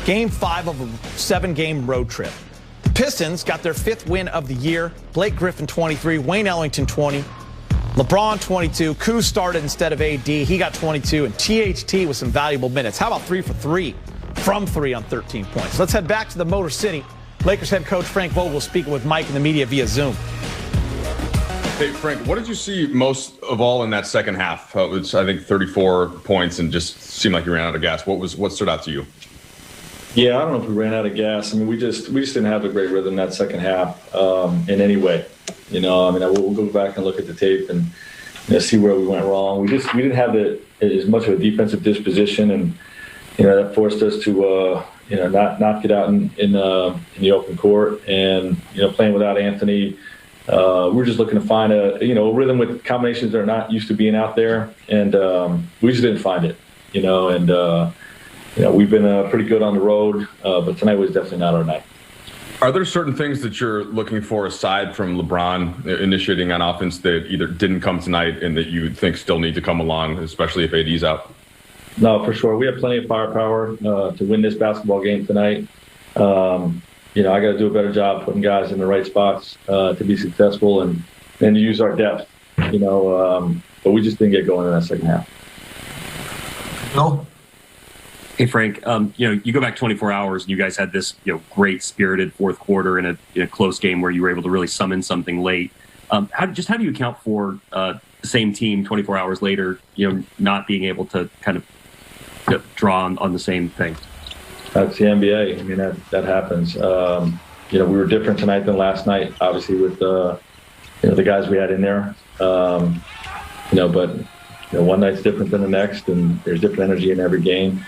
Game 5 of a 7-game road trip. The Pistons got their 5th win of the year. Blake Griffin, 23. Wayne Ellington, 20. LeBron, 22. Kuz started instead of AD. He got 22. And THT with some valuable minutes. How about 3 for 3 from 3 on 13 points? Let's head back to the Motor City. Lakers head coach Frank Vogel speaking with Mike and the media via Zoom. Hey, Frank, what did you see most of all in that second half? It was, I think, 34 points and just seemed like you ran out of gas. What stood out to you? Yeah, I don't know if we ran out of gas. I mean, we just didn't have a great rhythm that second half in any way. You know, I mean, we'll go back and look at the tape and see where we went wrong. We didn't have as much of a defensive disposition, and that forced us to not get out in the open court, and playing without Anthony. We're just looking to find a rhythm with combinations that are not used to being out there, and we just didn't find it. We've been pretty good on the road, but tonight was definitely not our night. Are there certain things that you're looking for aside from LeBron initiating on offense that either didn't come tonight and that you think still need to come along, especially if AD's out? No, for sure. We have plenty of firepower to win this basketball game tonight. I got to do a better job putting guys in the right spots to be successful and to use our depth. But we just didn't get going in that second half. Bill? Hey, Frank, you go back 24 hours and you guys had this, great spirited fourth quarter in a close game where you were able to really summon something late. How do you account for the same team 24 hours later, not being able to kind of draw on the same thing? That's the NBA. I mean, that happens. We were different tonight than last night, obviously, with the guys we had in there. But one night's different than the next, and there's different energy in every game.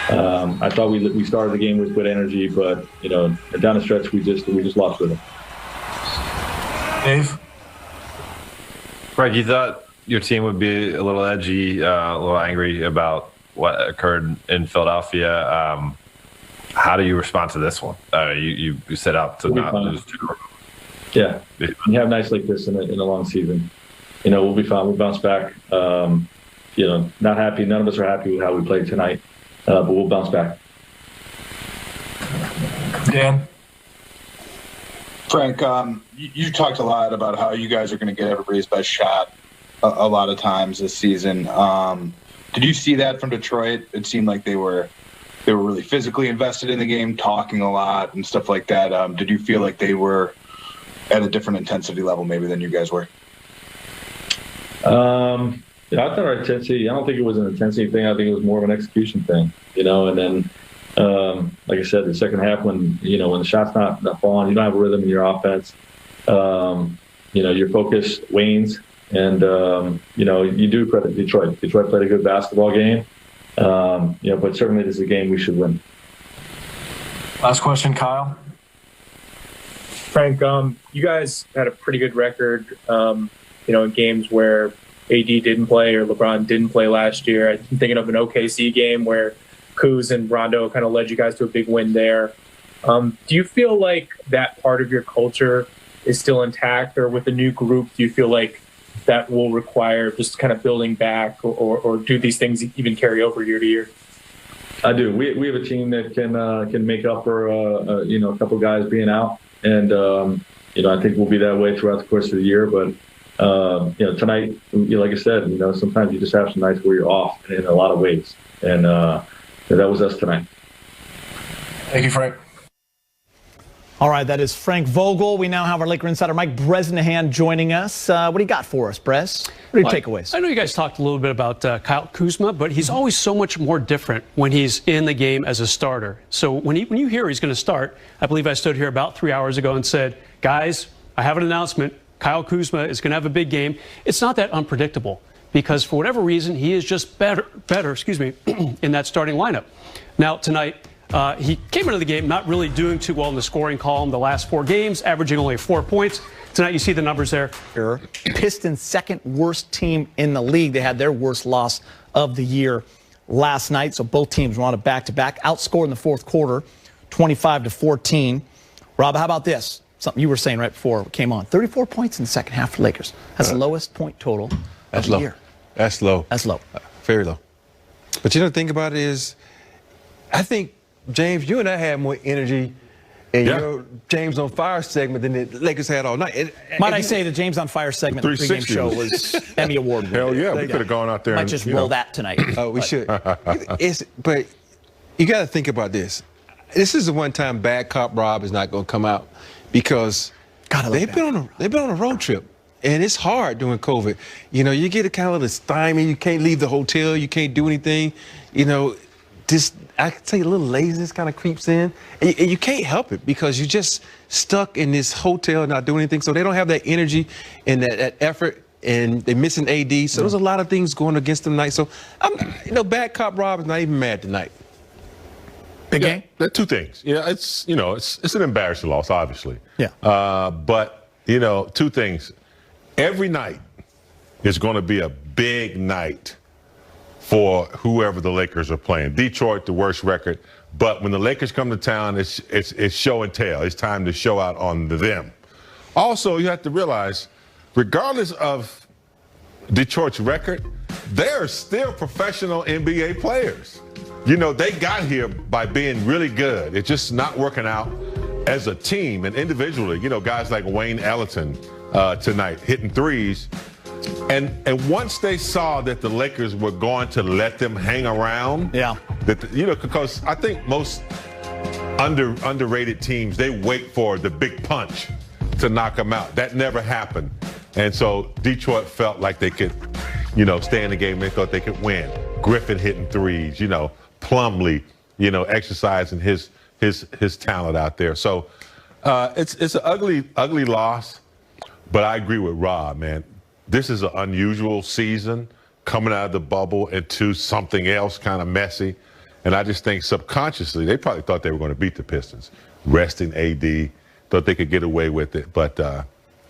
I thought we started the game with good energy, but down the stretch we just lost with it. Dave? Frank, you thought your team would be a little edgy, a little angry about what occurred in Philadelphia. How do you respond to this one? You set out to not lose 2. Yeah, when you have nights like this in a long season, we'll be fine. We'll bounce back. Not happy. None of us are happy with how we played tonight, but we'll bounce back. Dan? Frank, you talked a lot about how you guys are going to get everybody's best shot a lot of times this season. Did you see that from Detroit? It seemed like they were really physically invested in the game, talking a lot and stuff like that. Did you feel like they were at a different intensity level maybe than you guys were? I thought our intensity, I don't think it was an intensity thing. I think it was more of an execution thing, and then, like I said, the second half when the shot's not falling, you don't have a rhythm in your offense. Your focus wanes, and, you do credit Detroit. Detroit played a good basketball game. But certainly this is a game we should win. Last question, Kyle. Frank, you guys had a pretty good record, in games where AD didn't play or LeBron didn't play last year. I'm thinking of an OKC game where Kuz and Rondo kind of led you guys to a big win there. Do you feel like that part of your culture is still intact, or with the new group, do you feel like that will require just kind of building back, or do these things even carry over year to year? I do. We have a team that can make up for a couple guys being out, and I think we'll be that way throughout the course of the year. But tonight, like I said, sometimes you just have some nights where you're off in a lot of ways, and that was us tonight. Thank you, Frank. All right, that is Frank Vogel. We now have our Laker insider Mike Bresnahan joining us. What do you got for us, Brez? What are your takeaways? I know you guys talked a little bit about Kyle Kuzma, but he's always so much more different when he's in the game as a starter. So when you hear he's going to start, I believe I stood here about 3 hours ago and said, guys, I have an announcement. Kyle Kuzma is going to have a big game. It's not that unpredictable because for whatever reason, he is just better, in that starting lineup. Now, tonight, he came into the game not really doing too well in the scoring column the last 4 games, averaging only 4 points. Tonight, you see the numbers there. Pistons' second worst team in the league. They had their worst loss of the year last night, so both teams were on a back-to-back. Outscored in the fourth quarter, 25-14. Rob, how about this? Something you were saying right before it came on. 34 points in the second half for Lakers. That's the lowest point total of the year. That's low. That's low. Very low. But the thing about it is, I think James, you and I had more energy in your James on Fire segment than the Lakers had all night. Might I say the James on Fire segment, the pregame show was Emmy Award winning. Hell yeah, we could have gone out there. Might just roll that tonight. Oh, we should. But you got to think about this. This is the one time Bad Cop Rob is not going to come out because they've been on a road trip. And it's hard during COVID. You know, you get a kind of a stymie. You can't leave the hotel. You can't do anything. You know, I could say a little laziness kind of creeps in. And you can't help it because you're just stuck in this hotel not doing anything. So they don't have that energy and that effort. And they're missing AD. So there's a lot of things going against them tonight. So, Bad Cop Rob is not even mad tonight. Big game? There are two things. Yeah, it's an embarrassing loss, obviously. Yeah. But, two things. Every night is going to be a big night for whoever the Lakers are playing. Detroit, the worst record. But when the Lakers come to town, it's show and tell. It's time to show out on them. Also, you have to realize, regardless of Detroit's record, they're still professional NBA players. They got here by being really good. It's just not working out as a team and individually. Guys like Wayne Ellington tonight hitting threes. And once they saw that the Lakers were going to let them hang around, because I think most underrated teams, they wait for the big punch to knock them out. That never happened. And so Detroit felt like they could, stay in the game. They thought they could win. Griffin hitting threes, Plumlee, exercising his talent out there. So it's an ugly loss. But I agree with Rob, man. This is an unusual season coming out of the bubble into something else kind of messy. And I just think subconsciously, they probably thought they were going to beat the Pistons. Resting AD, thought they could get away with it. But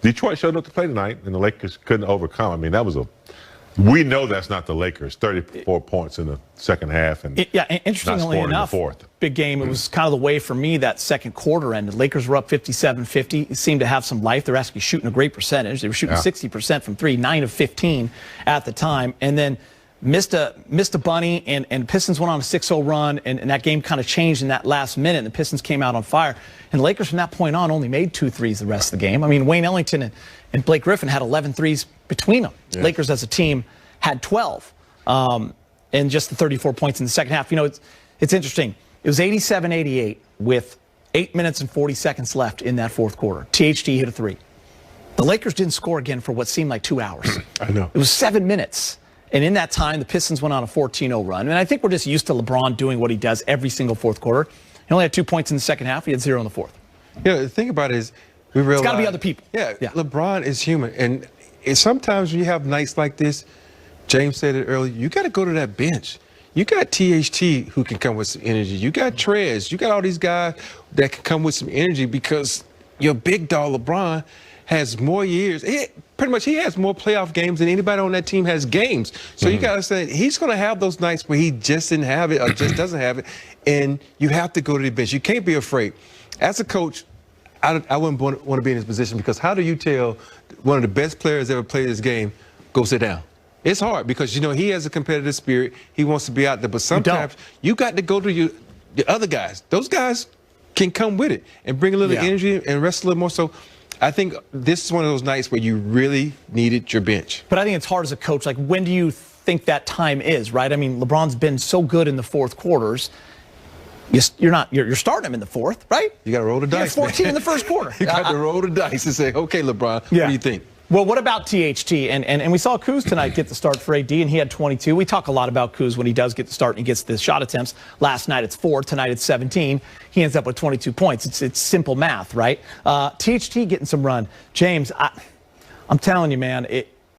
Detroit showed up to play tonight, and the Lakers couldn't overcome. I mean, we know that's not the Lakers. 34 points in the second half. And interestingly enough, big game. It was kind of the way for me that second quarter ended. Lakers were up 57-50. It seemed to have some life. They're actually shooting a great percentage. They were shooting 60% from three, 9 of 15 at the time. And then missed a bunny, and Pistons went on a 6-0 run, and that game kind of changed in that last minute, and the Pistons came out on fire. And the Lakers from that point on only made 2 threes the rest of the game. I mean, Wayne Ellington and Blake Griffin had 11 threes between them. Yeah. Lakers as a team had 12, and just the 34 points in the second half. It's interesting. It was 87-88 with 8 minutes and 40 seconds left in that fourth quarter. THT hit a 3. The Lakers didn't score again for what seemed like 2 hours. I know. It was 7 minutes. And in that time, the Pistons went on a 14-0 run. And I think we're just used to LeBron doing what he does every single fourth quarter. He only had 2 points in the second half. He had 0 in the fourth. The thing about it is, we realize it's got to be other people. Yeah, LeBron is human. And sometimes when you have nights like this, James said it earlier, you got to go to that bench. You got THT who can come with some energy. You got Trez. You got all these guys that can come with some energy because your big dog LeBron has more years. Pretty much he has more playoff games than anybody on that team has games. So you got to say he's going to have those nights where he just didn't have it or just doesn't have it. And you have to go to the bench. You can't be afraid. As a coach, I wouldn't want to be in this position because how do you tell one of the best players ever played this game, go sit down? It's hard because, he has a competitive spirit. He wants to be out there. But sometimes you got to go to the other guys. Those guys can come with it and bring a little energy and rest a little more. So I think this is one of those nights where you really needed your bench. But I think it's hard as a coach. Like, when do you think that time is, right? I mean, LeBron's been so good in the fourth quarters. You're starting him in the fourth, right? You got to roll the dice. 14 in the first quarter. You got to roll the dice and say, okay, LeBron, what do you think? Well, what about THT? And we saw Kuz tonight get the start for AD, and he had 22. We talk a lot about Kuz when he does get the start and he gets the shot attempts. Last night it's 4. Tonight it's 17. He ends up with 22 points. It's simple math, right? THT getting some run. James, I'm telling you, man,